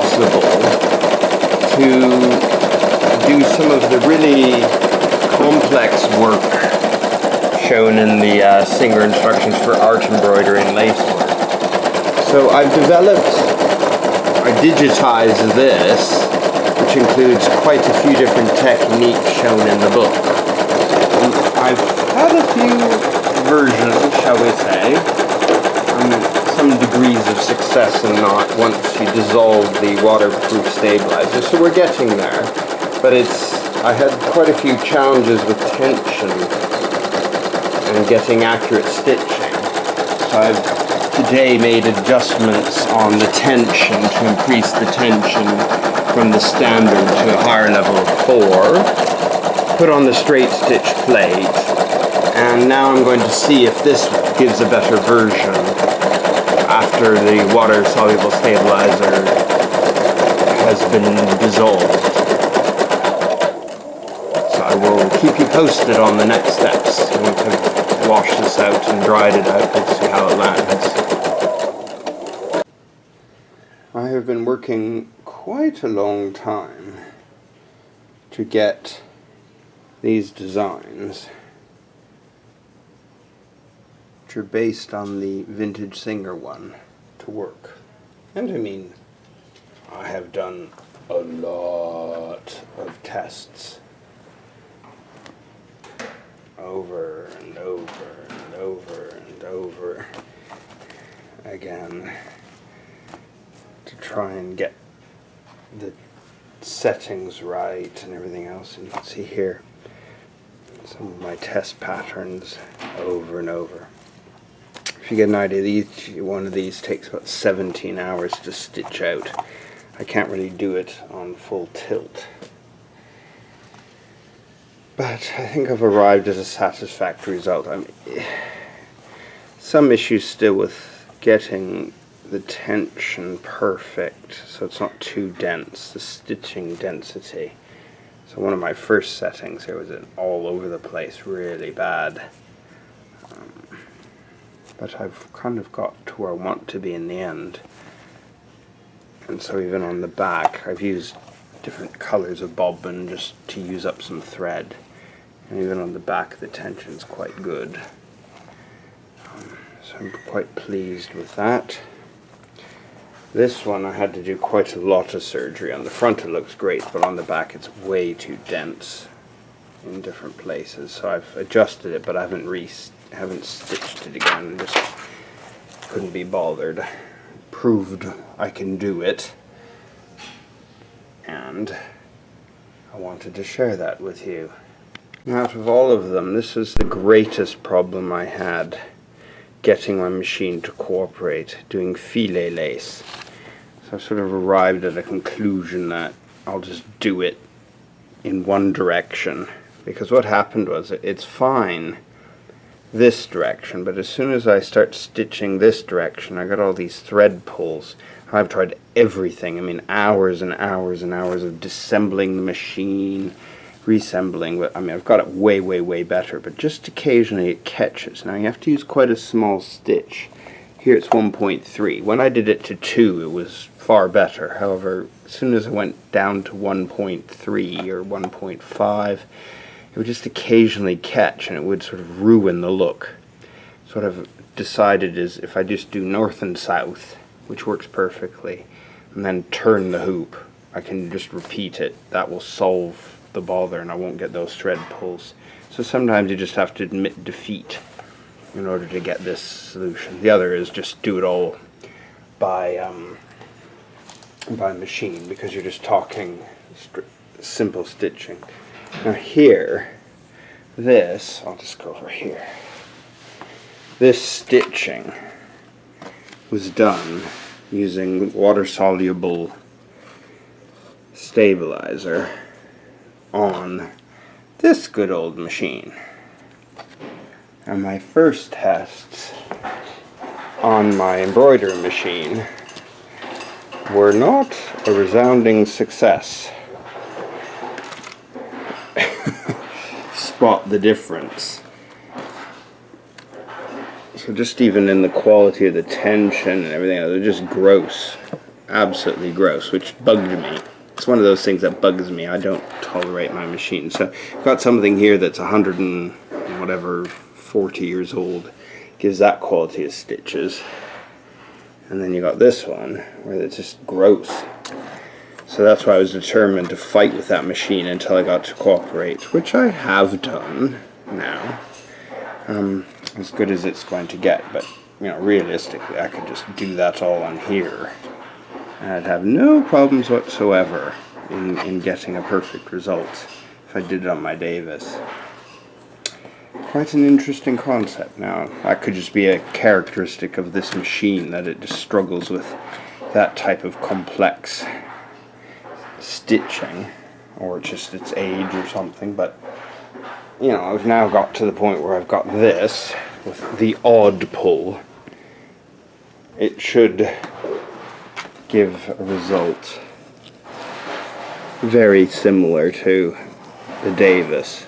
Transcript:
possible to do some of the really complex work shown in the Singer instructions for art embroidery and lace work. So I digitized this, which includes quite a few different techniques shown in the book. I've had a few versions, shall we say, some degrees of success and not once you dissolve the waterproof stabilizer, so we're getting there. But I had quite a few challenges with tension and getting accurate stitching. So I've today made adjustments on the tension to increase the tension from the standard to a higher level of 4, put on the straight stitch plate, and now I'm going to see if this gives a better version after the water-soluble stabilizer has been dissolved. So I will keep you posted on the next steps. I'm going to wash this out and dried it out and see how it lands. I have been working quite a long time to get these designs, which are based on the vintage Singer one, to work. And I mean, I have done a lot of tests over and over and over and over again to try and get the settings right and everything else. And you can see here some of my test patterns over and over. If you get an idea, each one of these takes about 17 hours to stitch out. I can't really do it on full tilt. But I think I've arrived at a satisfactory result. I mean, some issues still with getting the tension perfect so it's not too dense, the stitching density. So one of my first settings here was all over the place, really bad. But I've kind of got to where I want to be in the end. And so even on the back, I've used different colors of bobbin just to use up some thread. And even on the back, the tension's quite good. So I'm quite pleased with that. This one I had to do quite a lot of surgery. On the front it looks great, but on the back it's way too dense in different places. So I've adjusted it, but I haven't stitched it again. Just couldn't be bothered. Proved I can do it, and I wanted to share that with you. Out of all of them, this is the greatest problem I had, getting my machine to cooperate, doing filet lace. So I sort of arrived at a conclusion that I'll just do it in one direction, because what happened was it's fine this direction, but as soon as I start stitching this direction, I got all these thread pulls. I've tried everything. I mean, hours and hours and hours of disassembling the machine, reassembling, but I mean, I've got it way, way, way better, but just occasionally it catches. Now you have to use quite a small stitch. Here it's 1.3. When I did it to 2, it was far better. However, as soon as I went down to 1.3 or 1.5, it would just occasionally catch and it would sort of ruin the look. So what I've decided is if I just do north and south, which works perfectly, and then turn the hoop, I can just repeat it. That will solve the bother and I won't get those thread pulls. So sometimes you just have to admit defeat in order to get this solution. The other is just do it all by machine, because you're just talking simple stitching. Now here, I'll just go over here. This stitching was done using water-soluble stabilizer on this good old machine. And my first tests on my embroidery machine were not a resounding success. Spot the difference. So just even in the quality of the tension and everything, they're just gross. absolutely gross, which bugged me. It's one of those things that bugs me. I don't tolerate my machine. So I've got something here that's 100 and whatever, 40 years old. Gives that quality of stitches. And then you got this one where it's just gross. So that's why I was determined to fight with that machine until I got to cooperate, which I have done now. As good as it's going to get, but you know, realistically I could just do that all on here and I'd have no problems whatsoever in getting a perfect result if I did it on my Davis. Quite an interesting concept. Now that could just be a characteristic of this machine, that it just struggles with that type of complex stitching, or just its age or something, but you know, I've now got to the point where I've got this with the odd pull. It should give a result very similar to the Davis.